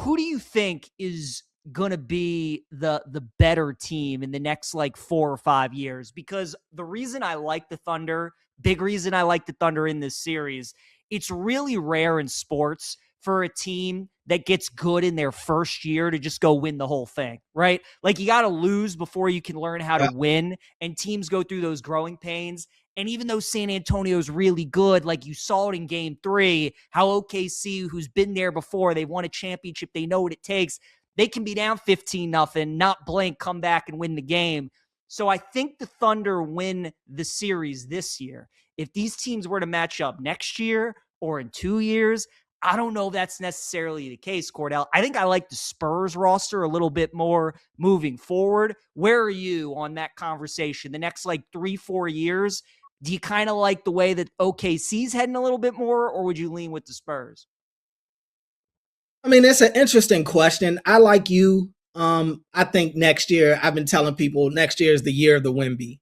who do you think is going to be the better team in the next like 4 or 5 years? Because the reason I like the Thunder, big reason I like the Thunder in this series, it's really rare in sports for a team that gets good in their first year to just go win the whole thing, right? Like you got to lose before you can learn how to win, and teams go through those growing pains. And even though San Antonio is really good, like you saw it in game 3, how OKC, who's been there before, they won a championship, they know what it takes. They can be down 15-0, not blink, come back and win the game. So I think the Thunder win the series this year. If these teams were to match up next year or in 2 years, I don't know if that's necessarily the case, Cordell. I think I like the Spurs roster a little bit more moving forward. Where are you on that conversation? The next like 3-4 years, do you kind of like the way that OKC's heading a little bit more, or would you lean with the Spurs? I mean, it's an interesting question. I like you. I think next year, I've been telling people next year is the year of the Wemby.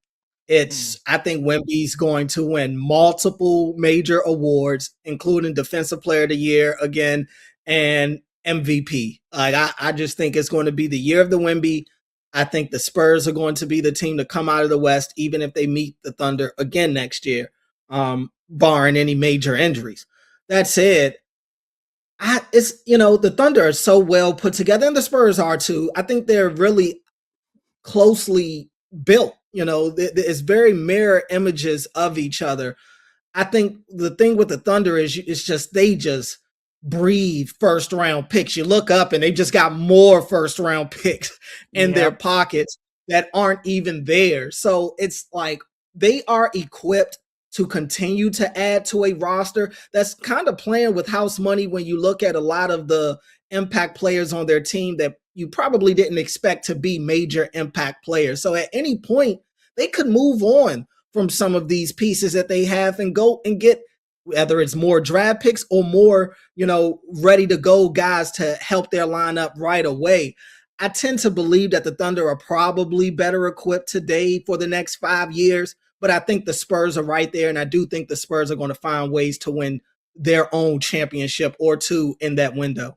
I think Wemby's going to win multiple major awards, including Defensive Player of the Year again and MVP. I just think it's going to be the year of the Wemby. I think the Spurs are going to be the team to come out of the West, even if they meet the Thunder again next year, barring any major injuries. That said, the Thunder are so well put together, and the Spurs are too. I think they're really closely built. It's very mirror images of each other. I think the thing with the Thunder is they just breathe first round picks. You look up and they just got more first round picks in their pockets that aren't even there. So it's like they are equipped to continue to add to a roster that's kind of playing with house money when you look at a lot of the impact players on their team that you probably didn't expect to be major impact players. So at any point, they could move on from some of these pieces that they have and go and get, whether it's more draft picks or more, ready to go guys to help their lineup right away. I tend to believe that the Thunder are probably better equipped today for the next 5 years, but I think the Spurs are right there, and I do think the Spurs are going to find ways to win their own championship or two in that window.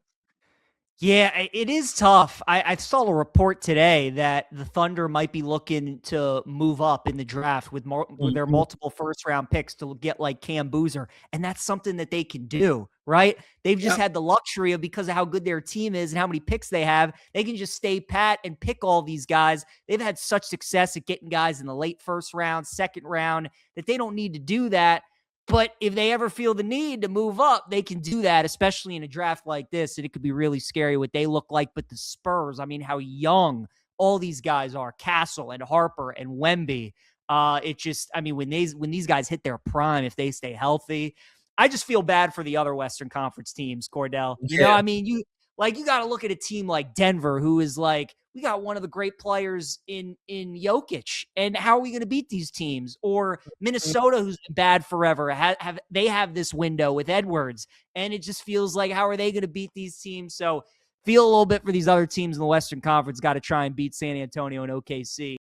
Yeah, it is tough. I saw a report today that the Thunder might be looking to move up in the draft with their multiple first-round picks to get like Cam Boozer, and that's something that they can do, right? They've just had the luxury of, because of how good their team is and how many picks they have, they can just stay pat and pick all these guys. They've had such success at getting guys in the late first round, second round, that they don't need to do that. But if they ever feel the need to move up, they can do that, especially in a draft like this. And it could be really scary what they look like. But the Spurs, I mean, how young all these guys are, Castle and Harper and Wemby. When these guys hit their prime, if they stay healthy, I just feel bad for the other Western Conference teams, Cordell. You got to look at a team like Denver, who is like, we got one of the great players in Jokic, and how are we going to beat these teams? Or Minnesota, who's been bad forever, they have this window with Edwards, and it just feels like, how are they going to beat these teams? So feel a little bit for these other teams in the Western Conference, got to try and beat San Antonio and OKC.